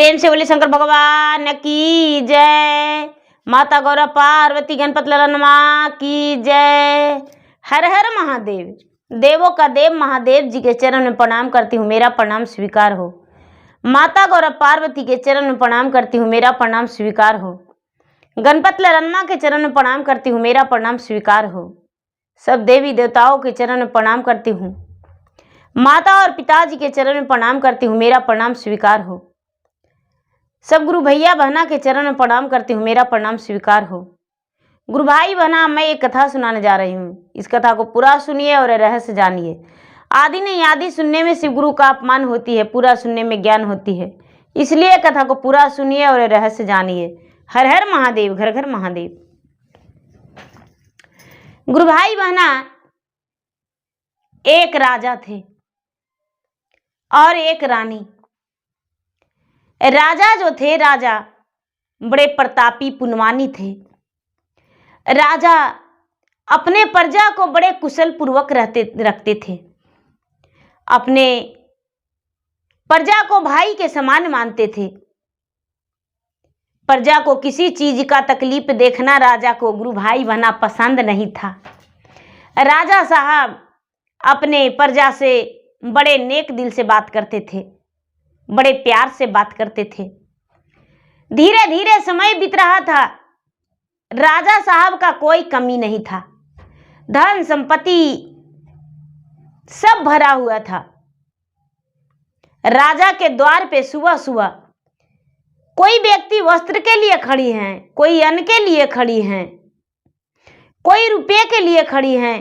प्रेम से बोले शंकर भगवान की जय। माता गौरा पार्वती गणपत ललनमा की जय। हर हर महादेव। देवों का देव महादेव जी के चरण में प्रणाम करती हूँ, मेरा प्रणाम स्वीकार हो। माता गौरा पार्वती के चरण में प्रणाम करती हूँ, मेरा प्रणाम स्वीकार हो। गणपत ललनमा के चरण में प्रणाम करती हूँ, मेरा प्रणाम स्वीकार हो। सब देवी देवताओं के चरण में प्रणाम करती हूँ। माता और पिताजी के चरण में प्रणाम करती हूँ, मेरा प्रणाम स्वीकार हो। सब गुरु भैया बहना के चरण में प्रणाम करती हूँ, मेरा प्रणाम स्वीकार हो। गुरु भाई बहना, मैं एक कथा सुनाने जा रही हूँ। इस कथा को पूरा सुनिए और रहस्य जानिए। आदि नहीं आदि सुनने में शिव गुरु का अपमान होती है, पूरा सुनने में ज्ञान होती है। इसलिए कथा को पूरा सुनिए और रहस्य जानिए। हर हर महादेव, घर घर महादेव। गुरु भाई बहना, एक राजा थे और एक रानी। राजा जो थे, राजा बड़े प्रतापी पुनवानी थे। राजा अपने प्रजा को बड़े कुशल पूर्वक रखते थे। अपने प्रजा को भाई के समान मानते थे। प्रजा को किसी चीज का तकलीफ देखना राजा को, गुरु भाई बहना, पसंद नहीं था। राजा साहब अपने प्रजा से बड़े नेक दिल से बात करते थे, बड़े प्यार से बात करते थे। धीरे धीरे समय बीत रहा था। राजा साहब का कोई कमी नहीं था, धन संपत्ति सब भरा हुआ था। राजा के द्वार पे सुबह सुबह कोई व्यक्ति वस्त्र के लिए खड़ी हैं, कोई अन्न के लिए खड़ी हैं, कोई रुपये के लिए खड़ी हैं।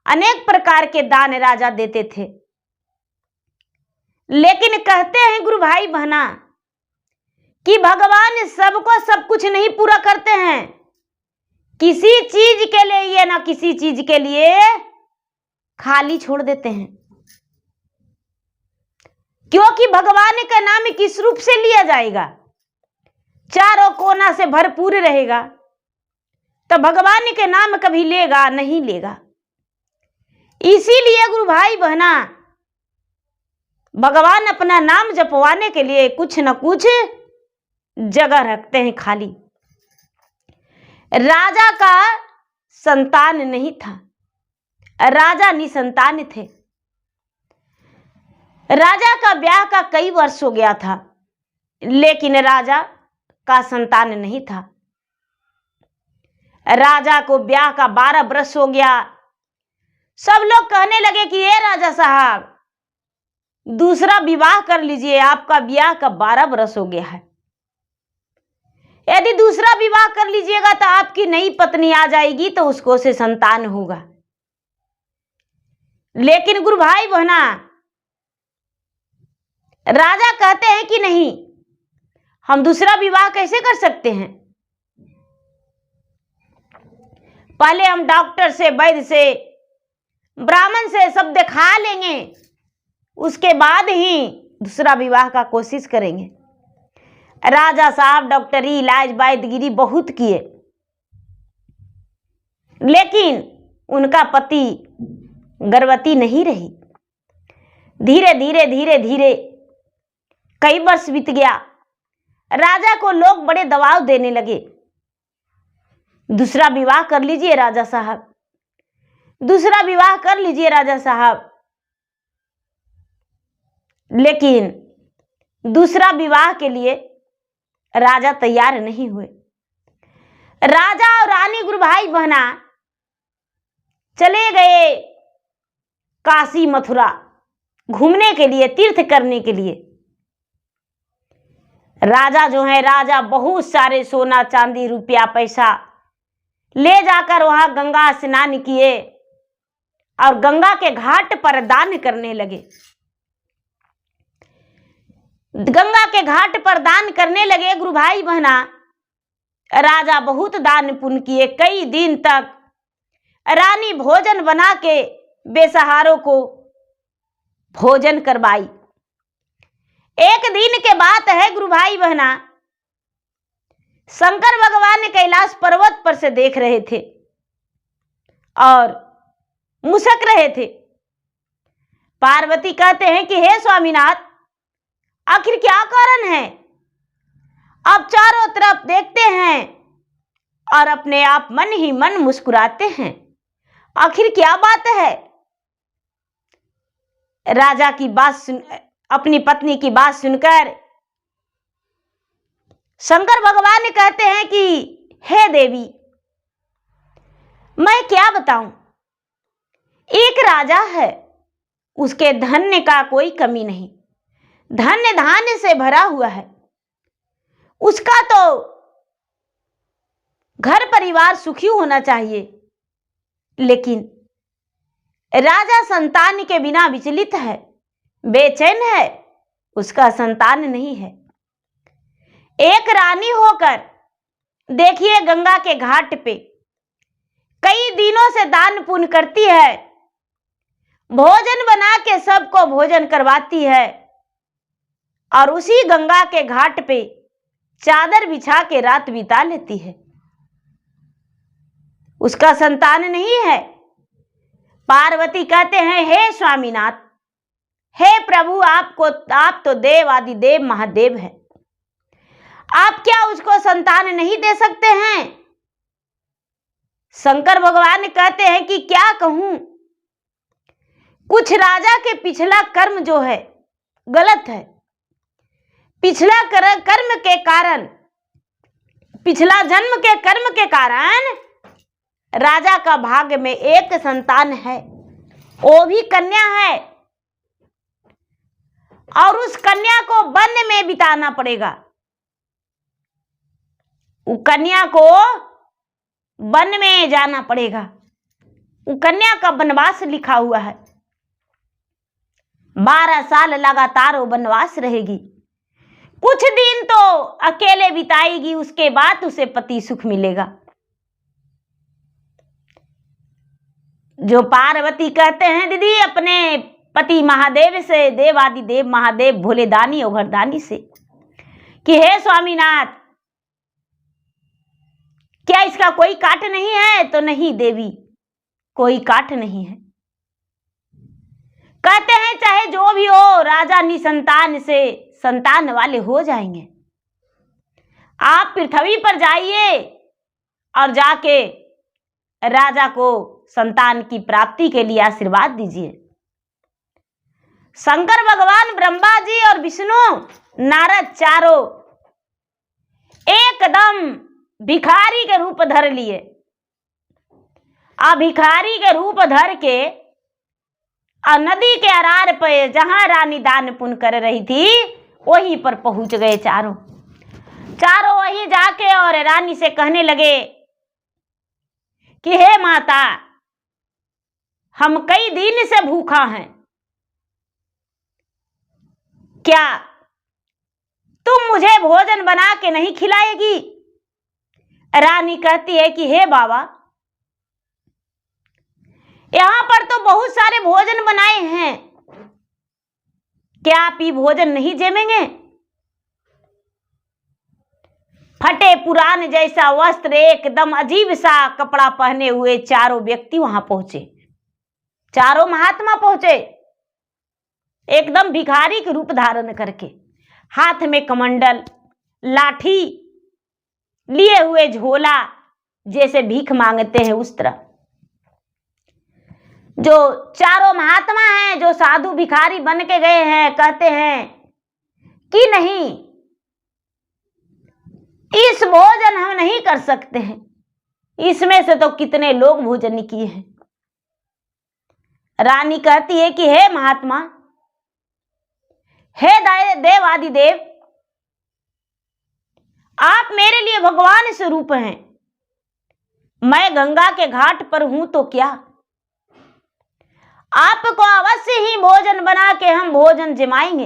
अनेक प्रकार के दान राजा देते थे। लेकिन कहते हैं गुरु भाई बहना कि भगवान सबको सब कुछ नहीं पूरा करते हैं। किसी चीज के लिए ना किसी चीज के लिए खाली छोड़ देते हैं। क्योंकि भगवान का नाम किस रूप से लिया जाएगा? चारों कोना से भरपूर रहेगा तो भगवान के नाम कभी लेगा नहीं लेगा। इसीलिए गुरु भाई बहना, भगवान अपना नाम जपवाने के लिए कुछ न कुछ जगह रखते हैं खाली। राजा का संतान नहीं था, राजा निसंतान थे। राजा का ब्याह का कई वर्ष हो गया था, लेकिन राजा का संतान नहीं था। राजा को ब्याह का 12 वर्ष हो गया। सब लोग कहने लगे कि ये राजा साहब, दूसरा विवाह कर लीजिए, आपका ब्याह का 12 वर्ष हो गया है। यदि दूसरा विवाह कर लीजिएगा तो आपकी नई पत्नी आ जाएगी तो उसको से संतान होगा। लेकिन गुरु भाई बहना, राजा कहते हैं कि नहीं, हम दूसरा विवाह कैसे कर सकते हैं? पहले हम डॉक्टर से, वैद्य से, ब्राह्मण से सब दिखा लेंगे, उसके बाद ही दूसरा विवाह का कोशिश करेंगे। राजा साहब डॉक्टरी, इलाज, वैद्यगिरी बहुत किए, लेकिन उनका पति गर्भवती नहीं रही। धीरे धीरे धीरे धीरे कई वर्ष बीत गया। राजा को लोग बड़े दबाव देने लगे, दूसरा विवाह कर लीजिए राजा साहब, दूसरा विवाह कर लीजिए राजा साहब। लेकिन दूसरा विवाह के लिए राजा तैयार नहीं हुए। राजा और रानी गुरु भाई बहना चले गए काशी मथुरा घूमने के लिए, तीर्थ करने के लिए। राजा जो है, राजा बहुत सारे सोना चांदी रुपया पैसा ले जाकर वहां गंगा स्नान किए और गंगा के घाट पर दान करने लगे। गंगा के घाट पर दान करने लगे गुरु भाई बहना। राजा बहुत दान पुण्य किए। कई दिन तक रानी भोजन बना के बेसहारों को भोजन करवाई। एक दिन के बात है गुरु भाई बहना, शंकर भगवान कैलाश पर्वत पर से देख रहे थे और मुस्क रहे थे। पार्वती कहते हैं कि हे स्वामीनाथ, आखिर क्या कारण है? आप चारों तरफ देखते हैं और अपने आप मन ही मन मुस्कुराते हैं। आखिर क्या बात है? राजा की बात सुन, अपनी पत्नी की बात सुनकर शंकर भगवान कहते हैं कि हे देवी, मैं क्या बताऊं। एक राजा है, उसके धन्य का कोई कमी नहीं, धन्य धान्य से भरा हुआ है। उसका तो घर परिवार सुखी होना चाहिए, लेकिन राजा संतान के बिना विचलित है, बेचैन है, उसका संतान नहीं है। एक रानी होकर देखिए गंगा के घाट पे कई दिनों से दान पुण्य करती है, भोजन बना के सबको भोजन करवाती है और उसी गंगा के घाट पे चादर बिछा के रात बिता लेती है। उसका संतान नहीं है। पार्वती कहते हैं, हे स्वामीनाथ, हे प्रभु, आप तो देव आदि देव महादेव हैं, आप क्या उसको संतान नहीं दे सकते हैं? शंकर भगवान कहते हैं कि क्या कहूं, कुछ राजा के पिछला कर्म जो है गलत है। पिछला कर्म के कारण, पिछला जन्म के कर्म के कारण राजा का भाग्य में एक संतान है, वो भी कन्या है, और उस कन्या को वन में बिताना पड़ेगा। वो कन्या को वन में जाना पड़ेगा। वो कन्या का वनवास लिखा हुआ है, 12 साल लगातार वो वनवास रहेगी। कुछ दिन तो अकेले बिताएगी, उसके बाद उसे पति सुख मिलेगा। जो पार्वती कहते हैं दीदी अपने पति महादेव से, देवादि देव महादेव भोले दानी और घरदानी से, कि हे स्वामीनाथ, क्या इसका कोई काट नहीं है? तो नहीं देवी, कोई काट नहीं है। कहते हैं चाहे जो भी हो, राजा निसंतान से संतान वाले हो जाएंगे। आप पृथ्वी पर जाइए और जाके राजा को संतान की प्राप्ति के लिए आशीर्वाद दीजिए। शंकर भगवान, ब्रह्मा जी और विष्णु, नारद चारों एकदम भिखारी के रूप धर लिए। भिखारी के रूप धर के नदी के अरार पे जहां रानी दान पुण्य कर रही थी, वहीं पर पहुंच गए। चारों वहीं जाके और रानी से कहने लगे कि हे माता, हम कई दिन से भूखा हैं, क्या तुम मुझे भोजन बना के नहीं खिलाएगी? रानी कहती है कि हे बाबा, यहां पर तो बहुत सारे भोजन बनाए हैं, क्या आप ये भोजन नहीं जमेंगे? फटे पुरान जैसा वस्त्र, एकदम अजीब सा कपड़ा पहने हुए चारों व्यक्ति वहां पहुंचे। चारों महात्मा पहुंचे, एकदम भिखारी के रूप धारण करके, हाथ में कमंडल, लाठी लिए हुए, झोला, जैसे भीख मांगते हैं उस तरह। जो चारों महात्मा हैं, जो साधु भिखारी बन के गए हैं, कहते हैं कि नहीं, इस भोजन हम नहीं कर सकते हैं, इसमें से तो कितने लोग भोजन किए हैं। रानी कहती है कि हे महात्मा, हे देव आदि देव, आप मेरे लिए भगवान स्वरूप हैं। मैं गंगा के घाट पर हूं तो क्या, आपको अवश्य ही भोजन बना के हम भोजन जमाएंगे।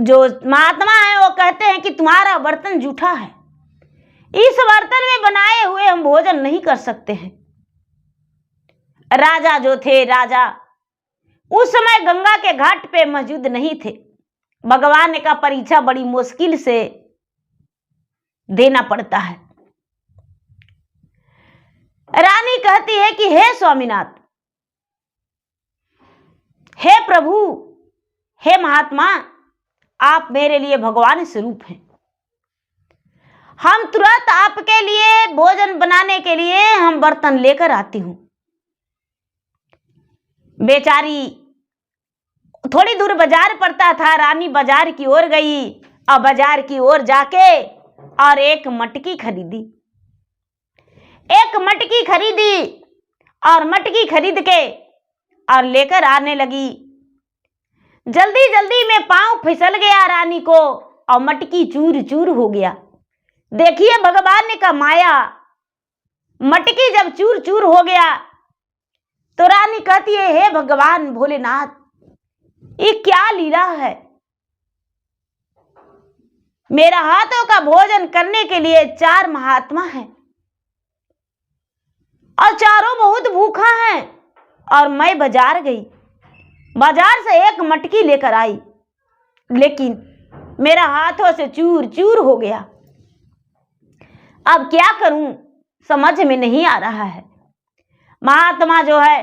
जो महात्मा है वो कहते हैं कि तुम्हारा बर्तन जूठा है, इस बर्तन में बनाए हुए हम भोजन नहीं कर सकते हैं। राजा जो थे, राजा उस समय गंगा के घाट पे मौजूद नहीं थे। भगवान का परीक्षा बड़ी मुश्किल से देना पड़ता है। रानी कहती है कि हे स्वामीनाथ, हे प्रभु, हे महात्मा, आप मेरे लिए भगवान स्वरूप हैं। हम तुरंत आपके लिए भोजन बनाने के लिए हम बर्तन लेकर आती हूं। बेचारी, थोड़ी दूर बाजार पड़ता था, रानी बाजार की ओर गई और बाजार की ओर जाके और एक मटकी खरीदी। एक मटकी खरीदी और मटकी खरीद के और लेकर आने लगी। जल्दी जल्दी में पांव फिसल गया रानी को और मटकी चूर चूर हो गया। देखिए भगवान का माया, मटकी जब चूर चूर हो गया तो रानी कहती है, हे भगवान भोलेनाथ, ये क्या लीला है। मेरा हाथों का भोजन करने के लिए 4 महात्मा हैं और चारों बहुत भूखा हैं और मैं बाजार गई, बाजार से एक मटकी लेकर आई, लेकिन मेरा हाथों से चूर चूर हो गया। अब क्या करूं, समझ में नहीं आ रहा है। महात्मा जो है,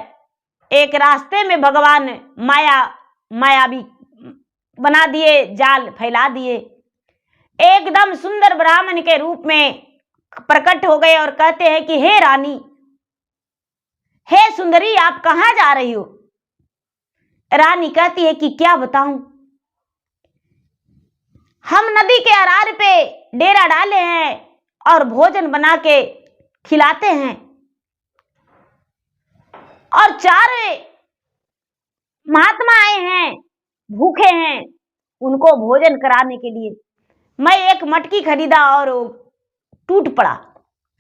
एक रास्ते में भगवान मायावी बना दिए, जाल फैला दिए, एकदम सुंदर ब्राह्मण के रूप में प्रकट हो गए और कहते हैं कि हे रानी, हे सुंदरी, आप कहां जा रही हो। रानी कहती है कि क्या बताऊं, हम नदी के अरार पे डेरा डाले हैं और भोजन बना के खिलाते हैं और 4 महात्मा आए हैं, भूखे हैं, उनको भोजन कराने के लिए मैं एक मटकी खरीदा और टूट पड़ा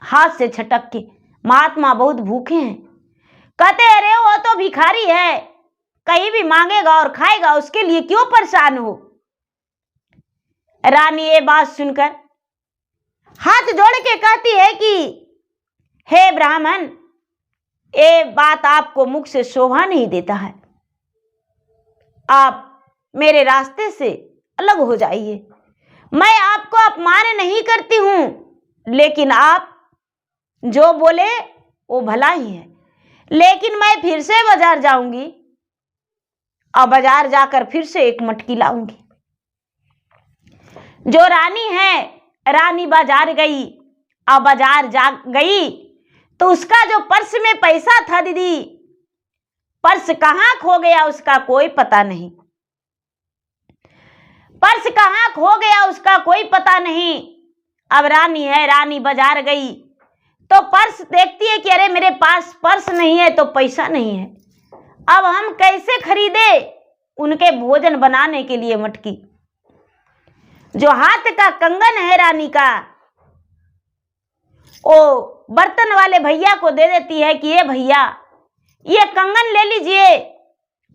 हाथ से छटक के। महात्मा बहुत भूखे हैं, कहते अरे वो तो भिखारी है, कहीं भी मांगेगा और खाएगा, उसके लिए क्यों परेशान हो। रानी ये बात सुनकर हाथ जोड़ के कहती है कि हे ब्राह्मण, ये बात आपको मुख से शोभा नहीं देता है, आप मेरे रास्ते से अलग हो जाइए। मैं आपको अपमान नहीं करती हूं, लेकिन आप जो बोले वो भला ही है, लेकिन मैं फिर से बाजार जाऊंगी और बाजार जाकर फिर से एक मटकी लाऊंगी। जो रानी है, रानी बाजार गई और बाजार जा गई तो उसका जो पर्स में पैसा था दीदी, पर्स कहां खो गया उसका कोई पता नहीं। पर्स कहां खो गया उसका कोई पता नहीं। अब रानी है, रानी बाजार गई तो पर्स देखती है कि अरे मेरे पास पर्स नहीं है तो पैसा नहीं है, अब हम कैसे खरीदे उनके भोजन बनाने के लिए मटकी। जो हाथ का कंगन है रानी का, वो बर्तन वाले भैया को दे देती है कि ये भैया, ये कंगन ले लीजिए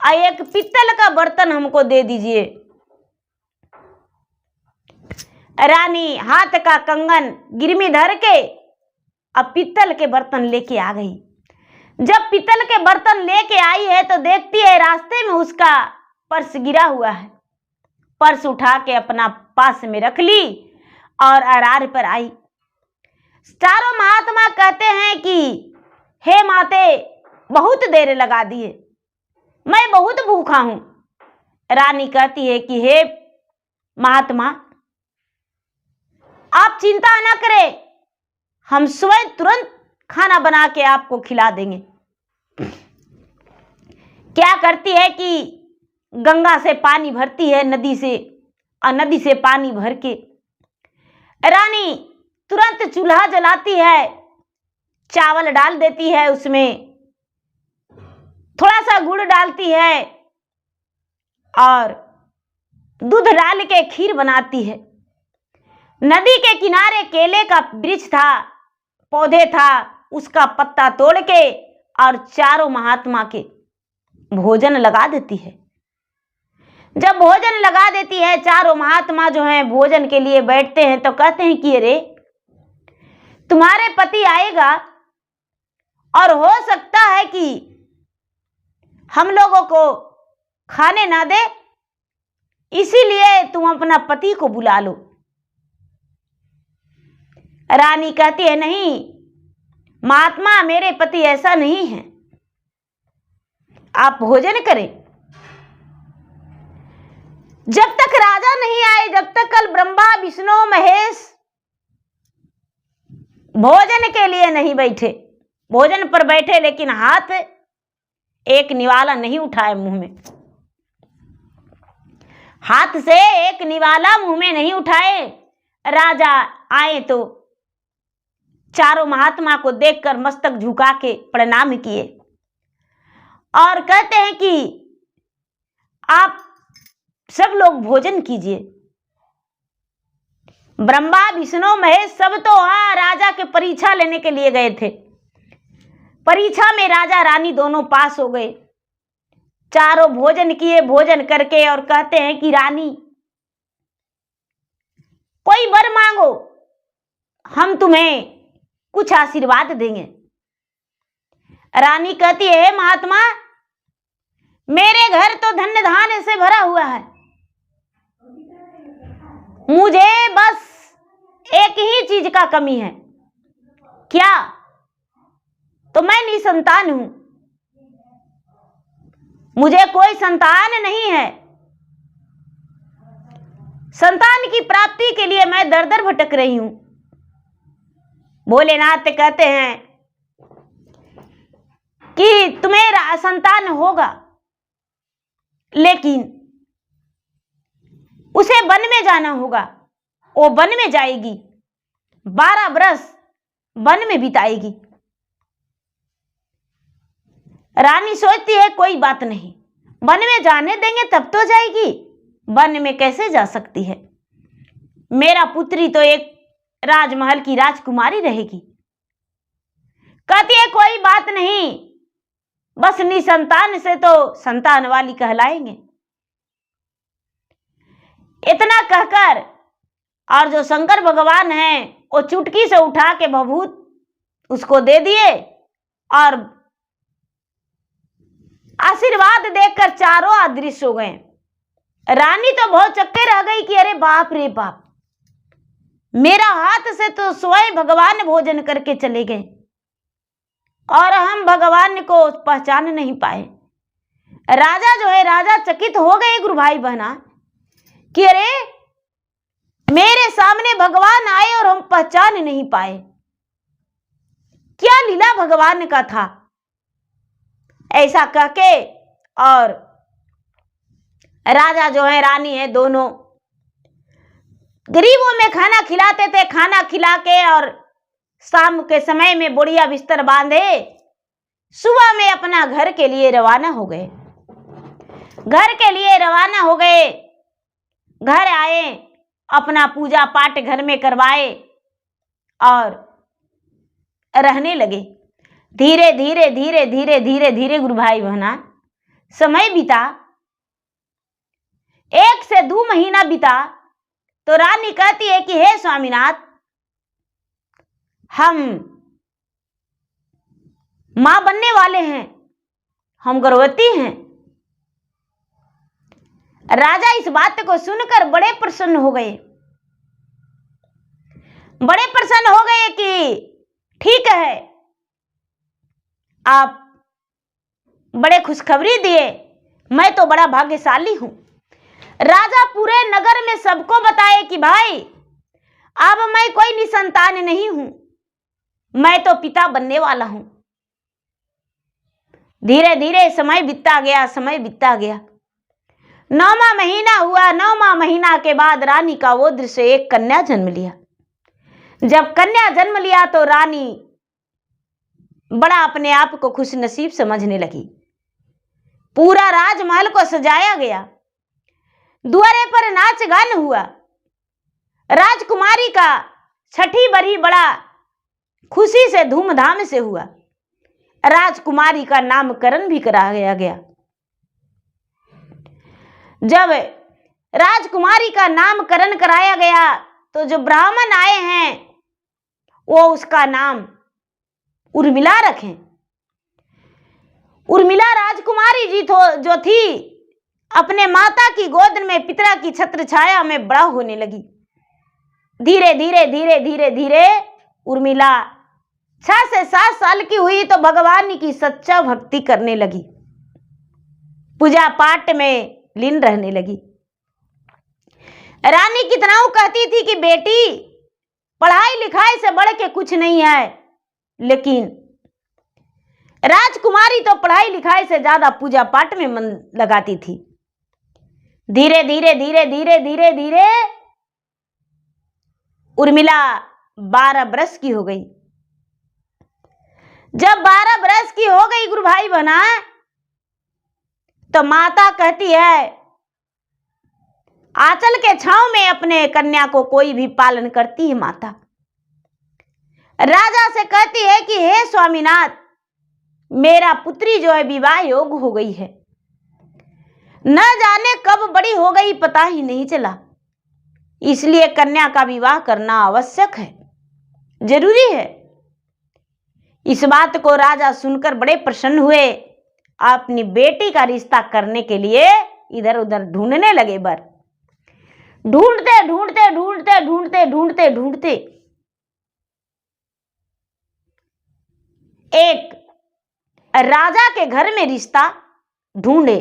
और एक पीतल का बर्तन हमको दे दीजिए। रानी हाथ का कंगन गिरमी धर के अब पीतल के बर्तन लेके आ गई। जब पीतल के बर्तन लेके आई है तो देखती है रास्ते में उसका पर्स गिरा हुआ है। पर्स उठा के अपना पास में रख ली और अरार पर आई। चारों महात्मा कहते हैं कि हे माते, बहुत देर लगा दिए, मैं बहुत भूखा हूं। रानी कहती है कि हे महात्मा, आप चिंता ना करें, हम स्वयं तुरंत खाना बना के आपको खिला देंगे। क्या करती है कि गंगा से पानी भरती है नदी से, और नदी से पानी भर के रानी तुरंत चूल्हा जलाती है, चावल डाल देती है, उसमें थोड़ा सा गुड़ डालती है और दूध डाल के खीर बनाती है। नदी के किनारे केले का वृक्ष था, पौधे था, उसका पत्ता तोड़ के और चारों महात्मा के भोजन लगा देती है। जब भोजन लगा देती है, चारों महात्मा जो हैं भोजन के लिए बैठते हैं तो कहते हैं कि अरे तुम्हारे पति आएगा और हो सकता है कि हम लोगों को खाने ना दे, इसीलिए तुम अपना पति को बुला लो। रानी कहती है नहीं महात्मा, मेरे पति ऐसा नहीं है, आप भोजन करें। जब तक राजा नहीं आए, जब तक कल ब्रह्मा विष्णु महेश भोजन के लिए नहीं बैठे, भोजन पर बैठे लेकिन हाथ एक निवाला नहीं उठाए मुंह में, हाथ से एक निवाला मुंह में नहीं उठाए। राजा आए तो चारों महात्मा को देखकर मस्तक झुका के प्रणाम किए और कहते हैं कि आप सब लोग भोजन कीजिए। ब्रह्मा विष्णु महेश सब तो वहां राजा के परीक्षा लेने के लिए गए थे। परीक्षा में राजा रानी दोनों पास हो गए। चारों भोजन किए, भोजन करके और कहते हैं कि रानी कोई वर मांगो, हम तुम्हें कुछ आशीर्वाद देंगे। रानी कहती है महात्मा, मेरे घर तो धन धान्य से भरा हुआ है, मुझे बस एक ही चीज का कमी है। क्या? तो मैं निसंतान हूं, मुझे कोई संतान नहीं है। संतान की प्राप्ति के लिए मैं दर दर भटक रही हूं। भोलेनाथ कहते हैं कि तुम्हें संतान होगा, लेकिन उसे वन में जाना होगा। वो वन में जाएगी, 12 बरस वन में बिताएगी। रानी सोचती है कोई बात नहीं, वन में जाने देंगे तब तो जाएगी, वन में कैसे जा सकती है। मेरा पुत्री तो एक राजमहल की राजकुमारी रहेगी। कहती है कोई बात नहीं, बस निसंतान से तो संतान वाली कहलाएंगे। इतना कहकर और जो शंकर भगवान हैं वो चुटकी से उठा के भभूत उसको दे दिए और आशीर्वाद देकर चारों अदृश्य हो गए। रानी तो बहुत चक्के रह गई कि अरे बाप रे बाप, मेरा हाथ से तो स्वयं भगवान भोजन करके चले गए और हम भगवान को पहचान नहीं पाए। राजा जो है, राजा चकित हो गए गुरु भाई बहना कि अरे मेरे सामने भगवान आए और हम पहचान नहीं पाए। क्या लीला भगवान का था। ऐसा कह के और राजा जो है, रानी है, दोनों गरीबों में खाना खिलाते थे। खाना खिला के और शाम के समय में बोरिया बिस्तर बांधे सुबह में अपना घर के लिए रवाना हो गए। घर के लिए रवाना हो गए, घर आए, अपना पूजा पाठ घर में करवाए और रहने लगे। धीरे धीरे धीरे धीरे धीरे धीरे गुरु भाई बहना समय बीता। 1 से 2 महीना बीता तो रानी कहती है कि हे स्वामीनाथ, हम मां बनने वाले हैं, हम गर्भवती हैं। राजा इस बात को सुनकर बड़े प्रसन्न हो गए, बड़े प्रसन्न हो गए कि ठीक है, आप बड़े खुशखबरी दिए, मैं तो बड़ा भाग्यशाली हूं। राजा पूरे नगर में सबको बताए कि भाई अब मैं कोई निसंतान नहीं हूं, मैं तो पिता बनने वाला हूं। धीरे धीरे समय बीतता गया, समय बीतता गया। 9वां महीना हुआ। 9वां महीना के बाद रानी का वो दृश्य, एक कन्या जन्म लिया। जब कन्या जन्म लिया तो रानी बड़ा अपने आप को खुश नसीब समझने लगी। पूरा राजमहल को सजाया गया, द्वारे पर नाच गान हुआ। राजकुमारी का छठी बरी बड़ा खुशी से धूमधाम से हुआ। राजकुमारी का नामकरण भी कराया गया। जब राजकुमारी का नामकरण कराया गया तो जो ब्राह्मण आए हैं वो उसका नाम उर्मिला रखें। उर्मिला राजकुमारी जी जो थी अपने माता की गोद में पिता की छत्र छाया में बड़ा होने लगी। धीरे धीरे धीरे धीरे धीरे उर्मिला 6 से 7 साल की हुई तो भगवान की सच्चा भक्ति करने लगी, पूजा पाठ में लीन रहने लगी। रानी कितनाऊ कहती थी कि बेटी पढ़ाई लिखाई से बढ़ के कुछ नहीं है, लेकिन राजकुमारी तो पढ़ाई लिखाई से ज्यादा पूजा पाठ में मन लगाती थी। धीरे धीरे धीरे धीरे धीरे धीरे उर्मिला 12 बरस की हो गई। जब 12 बरस की हो गई गुरु भाई बहना, तो माता कहती है आंचल के छांव में अपने कन्या को कोई भी पालन करती है। माता राजा से कहती है कि हे स्वामीनाथ, मेरा पुत्री जो है विवाह योग हो गई है, न जाने कब बड़ी हो गई पता ही नहीं चला, इसलिए कन्या का विवाह करना आवश्यक है, जरूरी है। इस बात को राजा सुनकर बड़े प्रसन्न हुए, अपनी बेटी का रिश्ता करने के लिए इधर उधर ढूंढने लगे। बर ढूंढते ढूंढते ढूंढते ढूंढते ढूंढते ढूंढते एक राजा के घर में रिश्ता ढूंढे,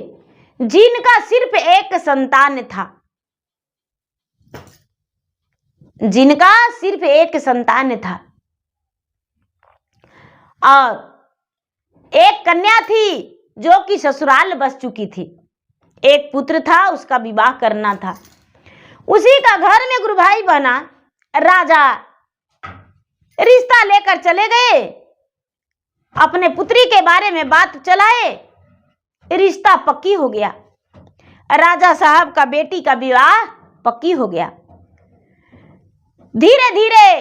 जिनका सिर्फ एक संतान था, जिनका सिर्फ एक संतान था और एक कन्या थी जो कि ससुराल बस चुकी थी। एक पुत्र था, उसका विवाह करना था। उसी का घर में गुरु भाई बहना राजा रिश्ता लेकर चले गए, अपने पुत्री के बारे में बात चलाए, रिश्ता पक्की हो गया। राजा साहब का बेटी का विवाह पक्की हो गया। धीरे धीरे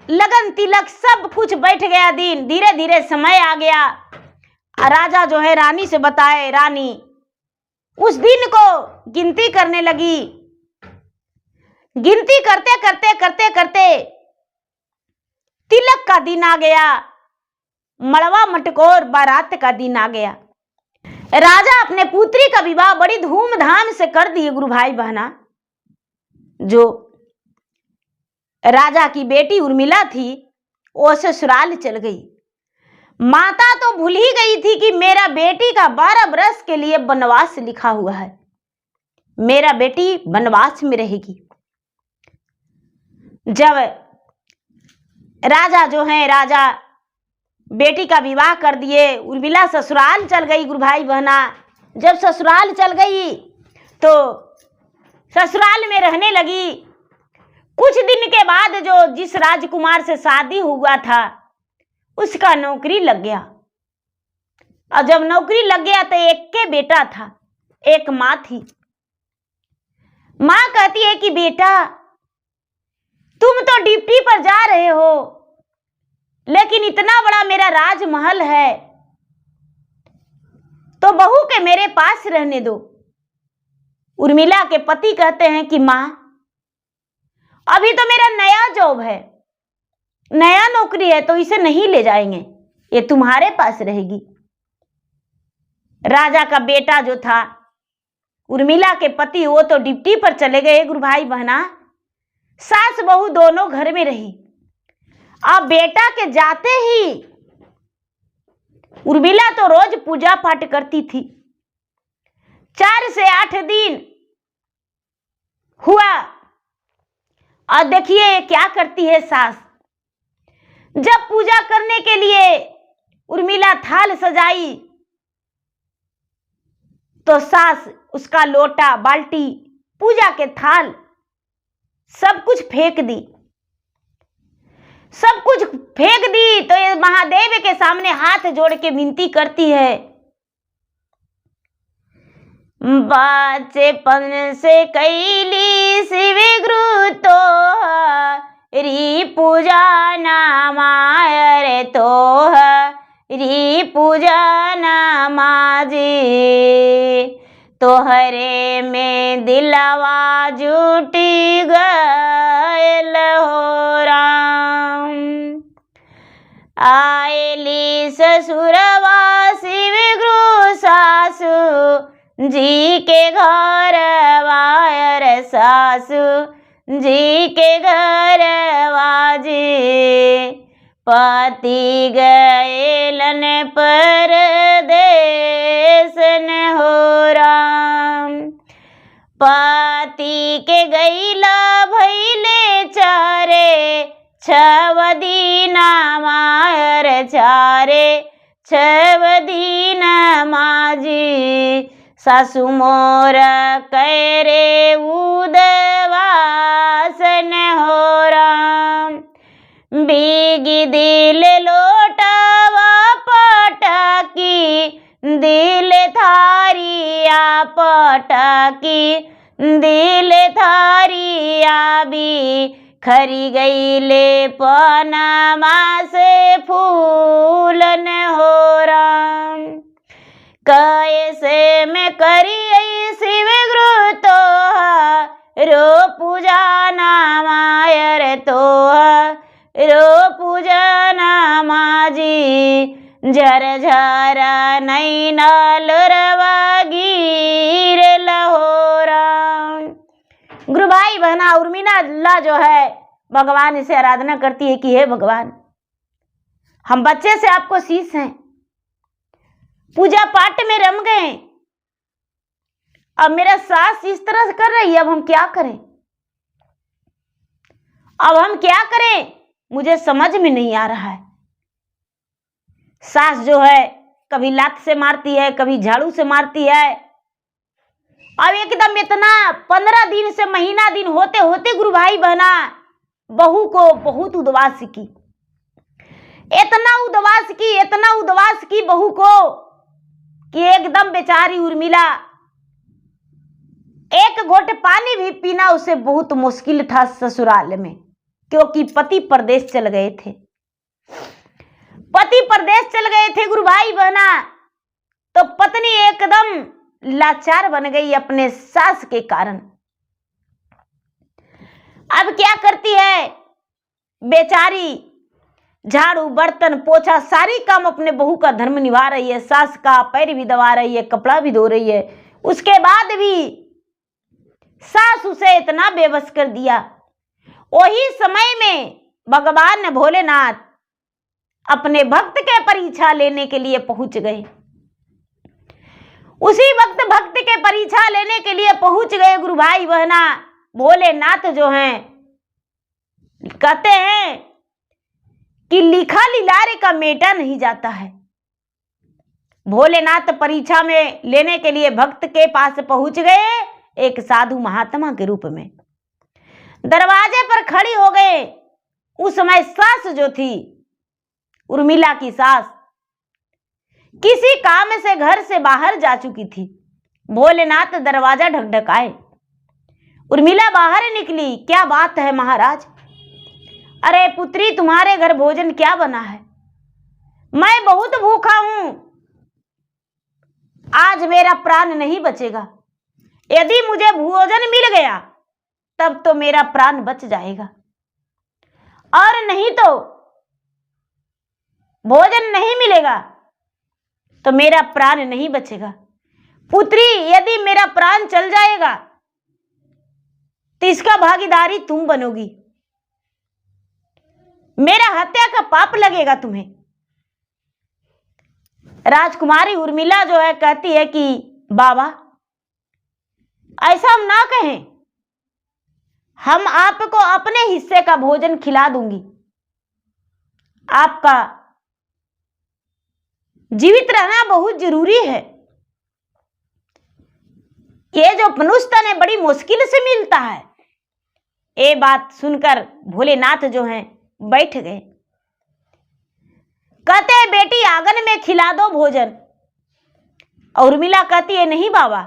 लगन तिलक सब कुछ बैठ गया दिन, धीरे धीरे समय आ गया। राजा जो है रानी से बताए, रानी उस दिन को गिनती करने लगी। गिनती करते करते करते करते तिलक का दिन आ गया, मड़वा मटकोर बारात का दिन आ गया। राजा अपने पुत्री का विवाह बड़ी धूमधाम से कर दिए गुरु भाई बहना। जो राजा की बेटी उर्मिला थी वो ससुराल चल गई। माता तो भूल ही गई थी कि मेरा बेटी का 12 बरस के लिए वनवास लिखा हुआ है, मेरा बेटी वनवास में रहेगी। जब राजा जो है राजा बेटी का विवाह कर दिए, उर्मिला ससुराल चल गई गुरु भाई बहना। जब ससुराल चल गई तो ससुराल में रहने लगी। कुछ दिन के बाद जो जिस राजकुमार से शादी हुआ था उसका नौकरी लग गया। और जब नौकरी लग गया तो एक के बेटा था, एक माँ थी। माँ कहती है कि बेटा तुम तो ड्यूटी पर जा रहे हो, लेकिन इतना बड़ा मेरा राजमहल है तो बहू के मेरे पास रहने दो। उर्मिला के पति कहते हैं कि माँ अभी तो मेरा नया जॉब है, नया नौकरी है, तो इसे नहीं ले जाएंगे, ये तुम्हारे पास रहेगी। राजा का बेटा जो था उर्मिला के पति, वो तो ड्यूटी पर चले गए गुरु भाई बहना। सास बहू दोनों घर में रही। अब बेटा के जाते ही उर्मिला तो रोज पूजा पाठ करती थी। 4 से 8 दिन हुआ और देखिए क्या करती है सास। जब पूजा करने के लिए उर्मिला थाल सजाई तो सास उसका लोटा बाल्टी पूजा के थाल सब कुछ फेंक दी। सब कुछ फेंक दी तो ये महादेव के सामने हाथ जोड़ के विनती करती है, बचपन से कैली शिव गुरु तो री पूजा नामायर तो री पूजा नामाजी, तोहरे में दिलवा जुटी गयल हो राम। आयली ससुरवा शिव गुरु सासु जी के घर वायर, सासु जी के घर वाजी, पति गएलन परदेसन हो राम। पति के गैला भैले चारे 6 दिन मायर चारे 6 दिन माजी सासु मोर करे उदवासन हो राम बीगी दिल लोटावा पटाकी दिल थारिया पटाकी दिल थारिया भी खरी गईले पनमा से फूलन हो राम कैसे मैं करी शिव गुरु तो रो पूजा नामायर तो रो पूजा नामाजी झर झरा नहीं नलरवा गिर लहोरा। गुरु भाई बहना उर्मिला जो है भगवान से आराधना करती है कि हे भगवान, हम बच्चे से आपको शीश हैं, पूजा पाठ में रम गए, अब मेरा सास इस तरह से कर रही है, अब हम क्या करें, अब हम क्या करें, मुझे समझ में नहीं आ रहा है। सास जो है कभी लात से मारती है, कभी झाड़ू से मारती है। अब एकदम इतना 15 दिन से महीना दिन होते होते गुरु भाई बहना बहू को बहुत उद्वास की, इतना उद्वास की बहू को कि एकदम बेचारी उर्मिला एक घोट पानी भी पीना उसे बहुत मुश्किल था ससुराल में, क्योंकि पति परदेश चल गए थे। गुरु भाई बहना, तो पत्नी एकदम लाचार बन गई अपने सास के कारण। अब क्या करती है बेचारी, झाड़ू बर्तन पोछा सारी काम अपने बहू का धर्म निभा रही है, सास का पैर भी दबा रही है, कपड़ा भी धो रही है। उसके बाद भी सास उसे इतना बेबस कर दिया। वही समय में भगवान भोलेनाथ अपने भक्त के परीक्षा लेने के लिए पहुंच गए। उसी वक्त भक्त के परीक्षा लेने के लिए पहुंच गए गुरु भाई बहना। भोलेनाथ जो हैं कहते हैं कि लिखा लिलारे का मेटा नहीं जाता है। भोलेनाथ परीक्षा में लेने के लिए भक्त के पास पहुंच गए, एक साधु महात्मा के रूप में दरवाजे पर खड़ी हो गए। उस समय सास जो थी उर्मिला की सास किसी काम से घर से बाहर जा चुकी थी। भोलेनाथ दरवाजा ढकढकाए, उर्मिला बाहर निकली। क्या बात है महाराज? अरे पुत्री, तुम्हारे घर भोजन क्या बना है? मैं बहुत भूखा हूं, आज मेरा प्राण नहीं बचेगा। यदि मुझे भोजन मिल गया तब तो मेरा प्राण बच जाएगा, और नहीं तो भोजन नहीं मिलेगा तो मेरा प्राण नहीं बचेगा। पुत्री, यदि मेरा प्राण चल जाएगा तो इसका भागीदारी तुम बनोगी, मेरा हत्या का पाप लगेगा तुम्हें। राजकुमारी उर्मिला जो है कहती है कि बाबा, ऐसा हम ना कहें, हम आपको अपने हिस्से का भोजन खिला दूंगी। आपका जीवित रहना बहुत जरूरी है। ये जो मनुष्य तन है बड़ी मुश्किल से मिलता है। ये बात सुनकर भोलेनाथ जो हैं बैठ गए। कहते हैं बेटी, आंगन में खिला दो भोजन। और उर्मिला कहती है नहीं बाबा,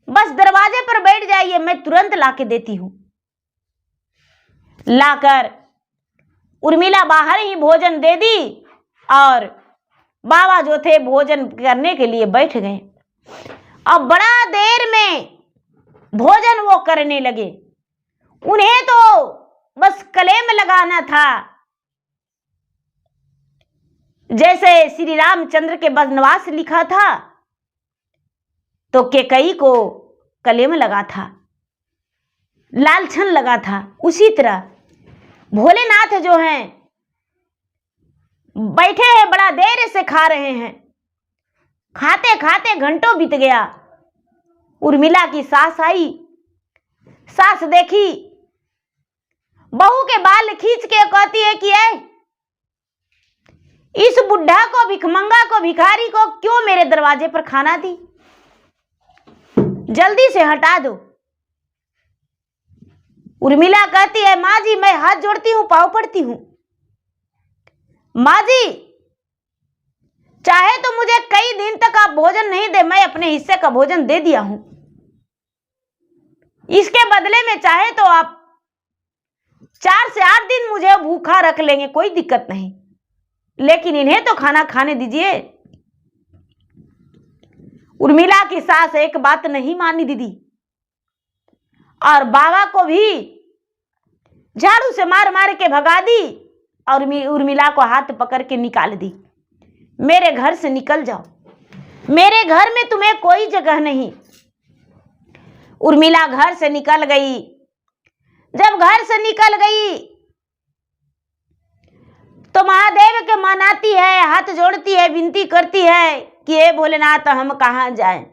बस दरवाजे पर बैठ जाइए, मैं तुरंत लाके देती हूं। लाकर उर्मिला बाहर ही भोजन दे दी और बाबा जो थे भोजन करने के लिए बैठ गए। अब बड़ा देर में भोजन वो करने लगे। उन्हें तो बस कलेम लगाना था, जैसे श्री रामचंद्र के वनवास लिखा था तो कैकेयी को कलेम लगा था, लालछन लगा था। उसी तरह भोलेनाथ जो हैं बैठे हैं, बड़ा देर से खा रहे हैं। खाते खाते घंटों बीत गया। उर्मिला की सास आई। सास देखी, बहू के बाल खींच के कहती है कि इस बुढ़ा को, भिखमंगा को, भिखारी को क्यों मेरे दरवाजे पर खाना दी? जल्दी से हटा दो। उर्मिला कहती है, माँ जी मैं हाथ जोड़ती हूं, पाँव पड़ती हूं। माँ जी चाहे तो मुझे कई दिन तक आप भोजन नहीं दे, मैं अपने हिस्से का भोजन दे दिया हूं। इसके बदले में चाहे तो आप 4 से 8 दिन मुझे भूखा रख लेंगे, कोई दिक्कत नहीं, लेकिन इन्हें तो खाना खाने दीजिए। उर्मिला की सास एक बात नहीं मानी दीदी, और बाबा को भी झाड़ू से मार मार के भगा दी और उर्मिला को हाथ पकड़ के निकाल दी। मेरे घर से निकल जाओ, मेरे घर में तुम्हें कोई जगह नहीं। उर्मिला घर से निकल गई। जब घर से निकल गई तो महादेव के मनाती है, हाथ जोड़ती है, विनती करती है कि हे भोलेनाथ हम कहां जाएं।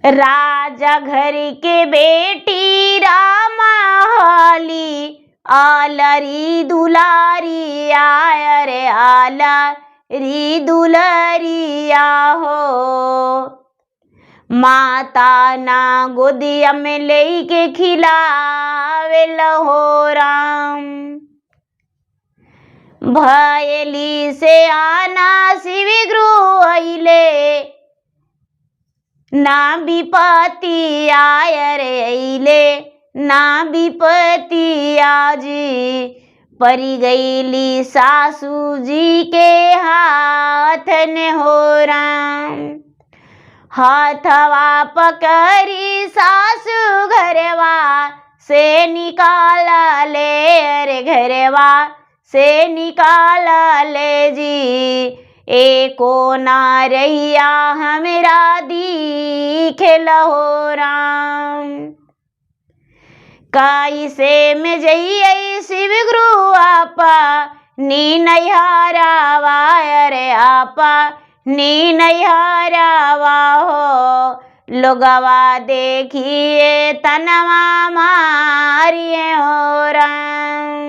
राजा घर के बेटी रामाली, आलरी दुलारी आय रे आलरी दुलरिया हो। माता ना गोदिया में लेके खिलावे लहो राम। भयली से आना शिवगुरु अइले, ना विपत्ति आय रे अइले, ना विपत्ति आजी। परी गईली सासू जी के हाथ ने हो राम। हाथवा पकड़ी सासू घरवा से निकाला ले, अरे घरवा से निकाला ले जी। एको ना रहिया हमरा दिखे लहो राम। कैसे में जइए शिवगुरु आपा, नी नैहरावा रे आपा, नी नैहरावा हो। लोगवा देखिए तनवा मारिए हो राम।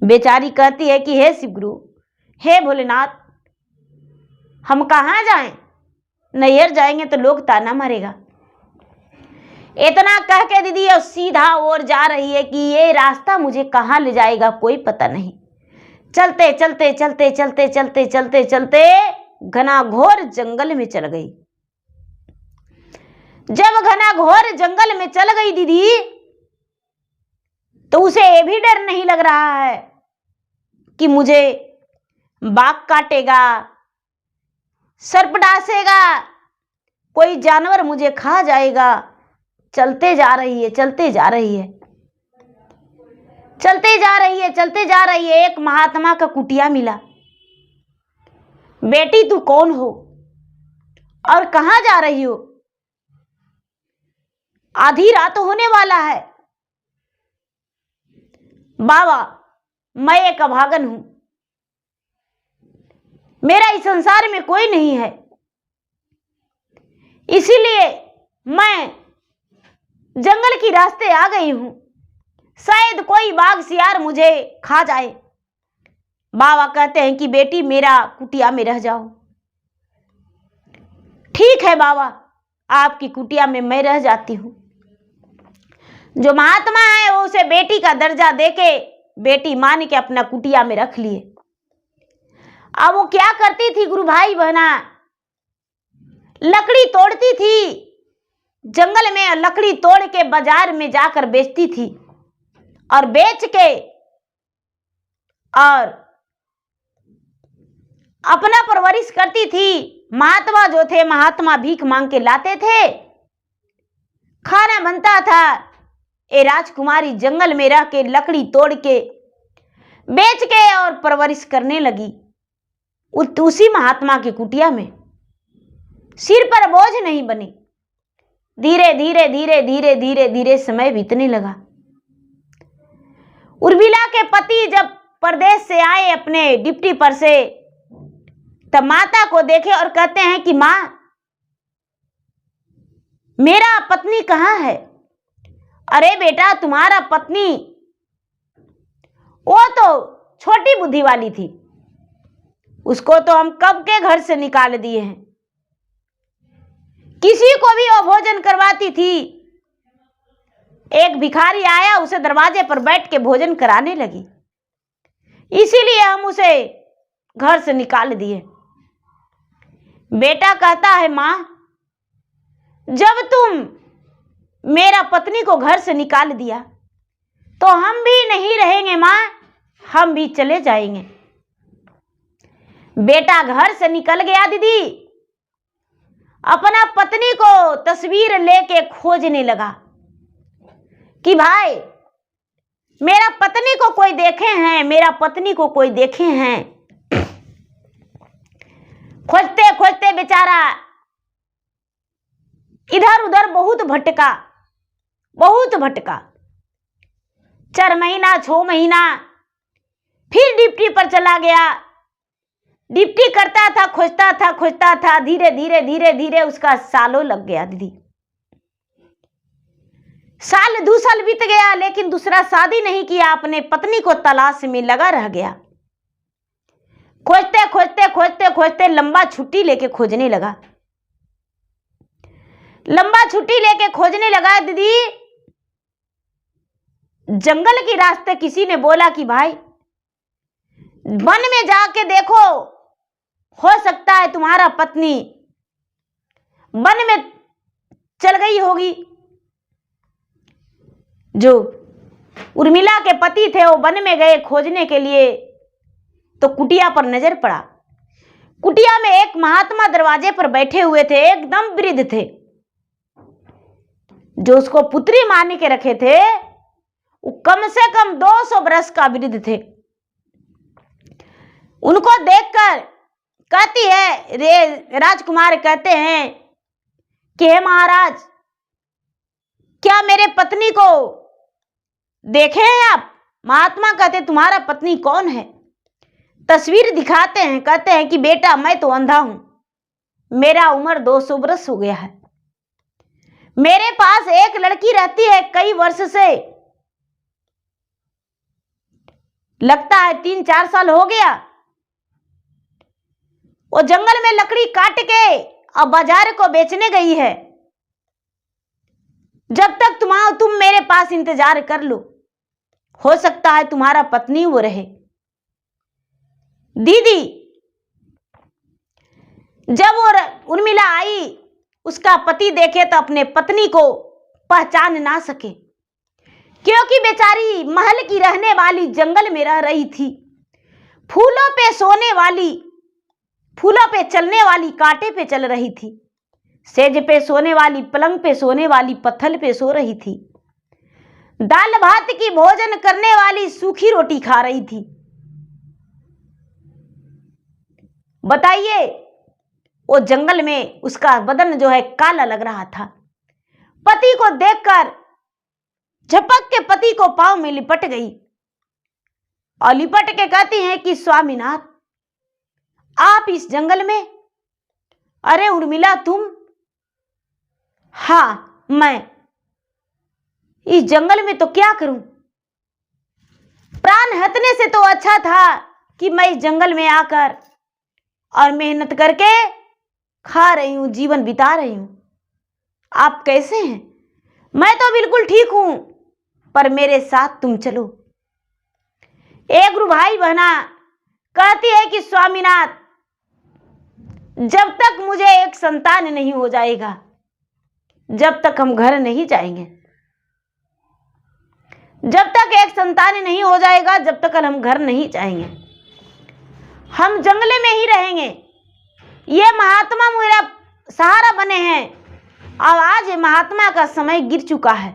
बेचारी कहती है कि हे शिवगुरु, हे भोलेनाथ, हम कहाँ जाएं? नैहर जाएंगे तो लोग ताना मारेगा। इतना कह के दीदी और सीधा और जा रही है कि ये रास्ता मुझे कहाँ ले जाएगा कोई पता नहीं। चलते चलते चलते चलते चलते चलते चलते घना घोर जंगल में चल गई। जब घना घोर जंगल में चल गई दीदी, तो उसे ये भी डर नहीं लग रहा है कि मुझे बाघ काटेगा, सर्प डासेगा, कोई जानवर मुझे खा जाएगा। चलते जा रही है, चलते जा रही है, चलते जा रही है, चलते जा रही है। एक महात्मा का कुटिया मिला। बेटी तू कौन हो और कहां जा रही हो? आधी रात होने वाला है। बाबा मैं एक अभागन हूं, मेरा इस संसार में कोई नहीं है, इसीलिए मैं जंगल की रास्ते आ गई हूं। शायद कोई बाघ सियार मुझे खा जाए। बाबा कहते हैं कि बेटी मेरा कुटिया में रह जाओ। ठीक है बाबा, आपकी कुटिया में मैं रह जाती हूं। जो महात्मा है वो उसे बेटी का दर्जा देके बेटी मान के अपना कुटिया में रख लिए। अब वो क्या करती थी गुरु भाई बहना, लकड़ी तोड़ती थी जंगल में, लकड़ी तोड़ के बाजार में जाकर बेचती थी और बेच के और अपना परवरिश करती थी। महात्मा जो थे, महात्मा भीख मांग के लाते थे, खाना बनता था। ए राजकुमारी जंगल में रह के लकड़ी तोड़ के बेच के और परवरिश करने लगी उसी महात्मा की कुटिया में। सिर पर बोझ नहीं बनी। धीरे धीरे धीरे धीरे धीरे धीरे समय बीतने लगा। उर्मिला के पति जब परदेश से आए अपने डिप्टी पर से, तब माता को देखे और कहते हैं कि माँ, मेरा पत्नी कहाँ है? अरे बेटा, तुम्हारा पत्नी वो तो छोटी बुद्धि वाली थी, उसको तो हम कब के घर से निकाल दिए हैं। किसी को भी वो भोजन करवाती थी। एक भिखारी आया, उसे दरवाजे पर बैठ के भोजन कराने लगी, इसीलिए हम उसे घर से निकाल दिए। बेटा कहता है, माँ, जब तुम मेरा पत्नी को घर से निकाल दिया तो हम भी नहीं रहेंगे माँ, हम भी चले जाएंगे। बेटा घर से निकल गया दीदी, अपना पत्नी को तस्वीर लेके खोजने लगा कि भाई मेरा पत्नी को कोई देखे हैं, मेरा पत्नी को कोई देखे हैं। खोजते खोजते बेचारा इधर उधर बहुत भटका, बहुत भटका। 4 महीना 6 महीना फिर ड्यूटी पर चला गया। ड्यूटी करता था, खोजता था। धीरे धीरे धीरे धीरे उसका सालों लग गया दीदी। साल 2 साल बीत गया, लेकिन दूसरा शादी नहीं किया, अपने पत्नी को तलाश में लगा रह गया। खोजते खोजते खोजते खोजते लंबा छुट्टी लेके खोजने लगा। लंबा छुट्टी लेके खोजने लगा दीदी। जंगल के रास्ते किसी ने बोला कि भाई वन में जाके देखो, हो सकता है तुम्हारा पत्नी वन में चल गई होगी। जो उर्मिला के पति थे वो वन में गए खोजने के लिए, तो कुटिया पर नजर पड़ा। कुटिया में एक महात्मा दरवाजे पर बैठे हुए थे, एकदम वृद्ध थे। जो उसको पुत्री मान के रखे थे वो कम से कम 200 वर्ष का वृद्ध थे। उनको देखकर कहती है, रे राजकुमार कहते हैं कि हे महाराज, क्या मेरे पत्नी को देखे हैं आप? महात्मा कहते, तुम्हारा पत्नी कौन है? तस्वीर दिखाते हैं, कहते हैं कि बेटा मैं तो अंधा हूं, मेरा उम्र 200 वर्ष हो गया है। मेरे पास एक लड़की रहती है कई वर्ष से, लगता है 3-4 साल हो गया। वो जंगल में लकड़ी काट के अब बाजार को बेचने गई है। जब तक तुम मेरे पास इंतजार कर लो, हो सकता है तुम्हारा पत्नी वो रहे। दीदी जब वो उर्मिला आई, उसका पति देखे तो अपने पत्नी को पहचान ना सके, क्योंकि बेचारी महल की रहने वाली जंगल में रह रही थी। फूलों पे सोने वाली, फूलों पे चलने वाली, कांटे पे चल रही थी। सेज पे सोने वाली, पलंग पे सोने वाली, पत्थर पे सो रही थी। दाल भात की भोजन करने वाली सूखी रोटी खा रही थी। बताइए, वो जंगल में उसका बदन जो है काला लग रहा था। पति को देखकर झपक के पति को पांव में लिपट गई और लिपट के कहती हैं कि स्वामीनाथ, आप इस जंगल में? अरे उर्मिला तुम? हाँ मैं। इस जंगल में तो क्या करूं? प्राण हटने से तो अच्छा था कि मैं इस जंगल में आकर और मेहनत करके खा रही हूं, जीवन बिता रही हूं। आप कैसे हैं? मैं तो बिल्कुल ठीक हूं, पर मेरे साथ तुम चलो। एक गुरु भाई बहना कहती है कि स्वामीनाथ, जब तक मुझे एक संतान नहीं हो जाएगा, जब तक हम घर नहीं जाएंगे। जब तक एक संतान नहीं हो जाएगा, जब तक हम घर नहीं जाएंगे। हम जंगले में ही रहेंगे। ये महात्मा मेरा सहारा बने हैं, अब आज ये महात्मा का समय गिर चुका है,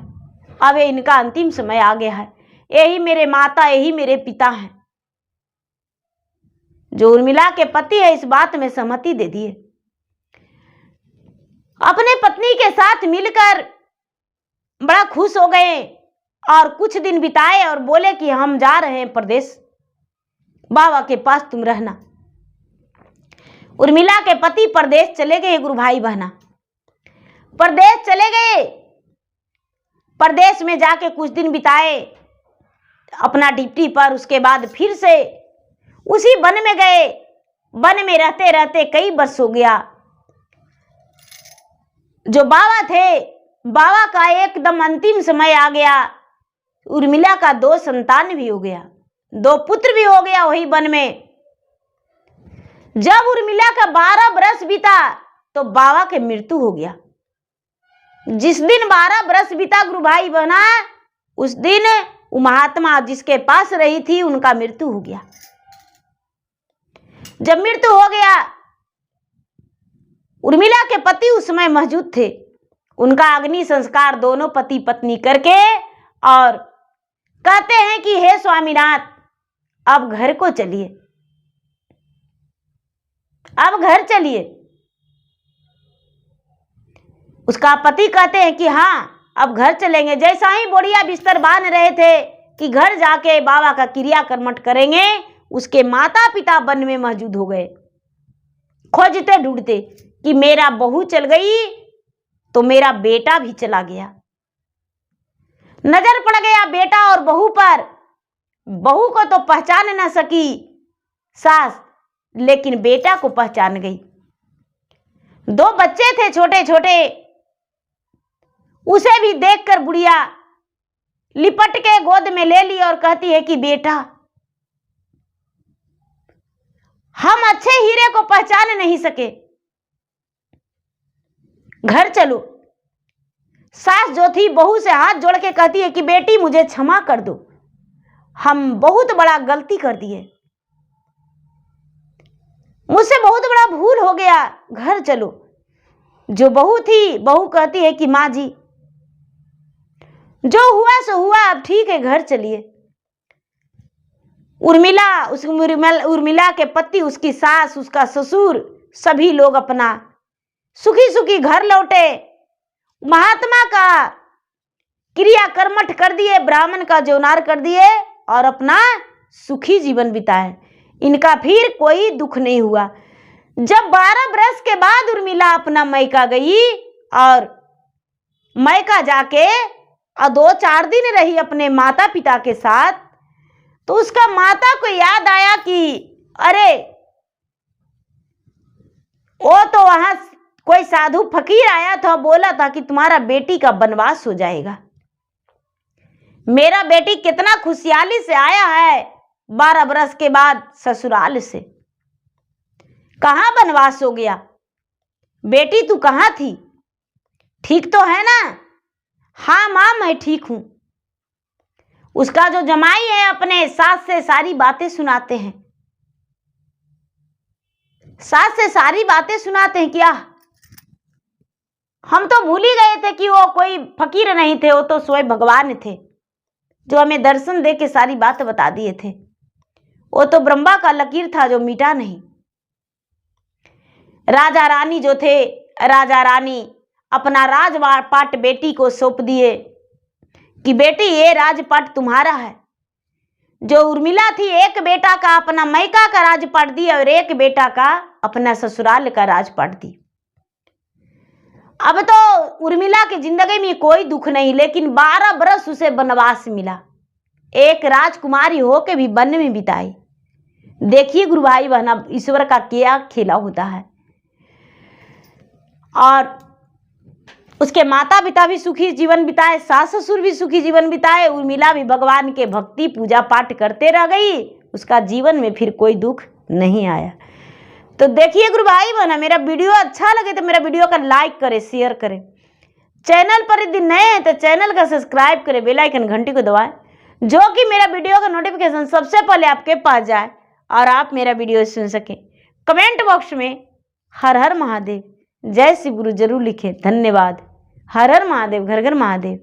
अब ये इनका अंतिम समय आ गया है। यही मेरे माता, यही मेरे पिता हैं। जो उर्मिला के पति है इस बात में सहमति दे दिए। अपने पत्नी के साथ मिलकर बड़ा खुश हो गए और कुछ दिन बिताए और बोले कि हम जा रहे हैं प्रदेश, बाबा के पास तुम रहना। उर्मिला के पति परदेश चले गए। गुरु भाई बहना, परदेश चले गए। परदेश में जाके कुछ दिन बिताए अपना ड्यूटी पर। उसके बाद फिर से उसी वन में गए। वन में रहते रहते कई वर्ष हो गया। जो बाबा थे, बाबा का एकदम अंतिम समय आ गया। उर्मिला का 2 संतान भी हो गया, 2 पुत्र भी हो गया वही वन में। जब उर्मिला का 12 वर्ष बीता तो बाबा की मृत्यु हो गया। जिस दिन 12 वर्ष बीता गुरु भाई बहना, उस दिन वो महात्मा जिसके पास रही थी उनका मृत्यु हो गया। जब मृत्यु हो गया, उर्मिला के पति उस समय मौजूद थे। उनका अग्नि संस्कार दोनों पति पत्नी करके और कहते हैं कि हे स्वामीनाथ, अब घर को चलिए, अब घर चलिए। उसका पति कहते हैं कि हाँ अब घर चलेंगे। जैसा ही बोरिया बिस्तर बांध रहे थे कि घर जाके बाबा का क्रिया कर्मठ करेंगे, उसके माता पिता वन में मौजूद हो गए। खोजते ढूंढते कि मेरा बहू चल गई तो मेरा बेटा भी चला गया। नजर पड़ गया बेटा और बहू पर। बहू को तो पहचान न सकी सास, लेकिन बेटा को पहचान गई। 2 बच्चे थे छोटे छोटे। उसे भी देखकर बुढ़िया लिपट के गोद में ले ली और कहती है कि बेटा, हम अच्छे हीरे को पहचान नहीं सके, घर चलो। सास जो थी बहू से हाथ जोड़ के कहती है कि बेटी मुझे क्षमा कर दो, हम बहुत बड़ा गलती कर दिए, मुझसे बहुत बड़ा भूल हो गया, घर चलो। जो बहू थी, बहू कहती है कि माँ जी जो हुआ सो हुआ, अब ठीक है घर चलिए। उर्मिला के पति, उसकी सास, उसका ससुर, सभी लोग अपना सुखी सुखी घर लौटे। महात्मा का क्रिया कर्मठ कर दिए, ब्राह्मण का जोनार कर दिए और अपना सुखी जीवन बिताए। इनका फिर कोई दुख नहीं हुआ। जब 12 वर्ष के बाद उर्मिला अपना मैका गई और मैका जाके 2-4 दिन रही अपने माता पिता के साथ, तो उसका माता को याद आया कि अरे वो तो वहां कोई साधु फकीर आया था, बोला था कि तुम्हारा बेटी का वनवास हो जाएगा। मेरा बेटी कितना खुशहाली से आया है 12 वर्ष के बाद ससुराल से, कहां वनवास हो गया? बेटी तू कहां थी? ठीक तो है ना? हाँ मां मैं ठीक हूं। उसका जो जमाई है अपने सास से सारी बातें सुनाते हैं। सास से सारी बातें सुनाते हैं। क्या हम तो भूल ही गए थे कि वो कोई फकीर नहीं थे, वो तो स्वयं भगवान थे जो हमें दर्शन दे के सारी बात बता दिए थे। वो तो ब्रह्मा का लकीर था जो मिटा नहीं। राजा रानी जो थे, राजा रानी अपना राजपाट बेटी को सौंप दिए कि बेटी ये राजपाट तुम्हारा है। जो उर्मिला थी, एक बेटा का अपना मैका का राजपाट दी और एक बेटा का अपना ससुराल का राजपाट दी। अब तो उर्मिला की जिंदगी में कोई दुख नहीं, लेकिन 12 वर्ष उसे वनवास मिला। एक राजकुमारी होके भी वन में बिताई। देखिए गुरु भाई बहना, ईश्वर का क्या खेला होता है। और उसके माता पिता भी सुखी जीवन बिताए, सास ससुर भी सुखी जीवन बिताए। उर्मिला भी भगवान के भक्ति पूजा पाठ करते रह गई। उसका जीवन में फिर कोई दुख नहीं आया। तो देखिए गुरु भाई बहना, मेरा वीडियो अच्छा लगे तो मेरा वीडियो का लाइक करें, शेयर करें। चैनल पर यदि नए हैं तो चैनल का सब्सक्राइब करें, बेल आइकन घंटी को दबाएं, जो कि मेरा वीडियो का नोटिफिकेशन सबसे पहले आपके पास जाए और आप मेरा वीडियो सुन सकें। कमेंट बॉक्स में हर हर महादेव, जय श्री गुरु जरूर लिखें। धन्यवाद। हर हर महादेव, घर घर महादेव।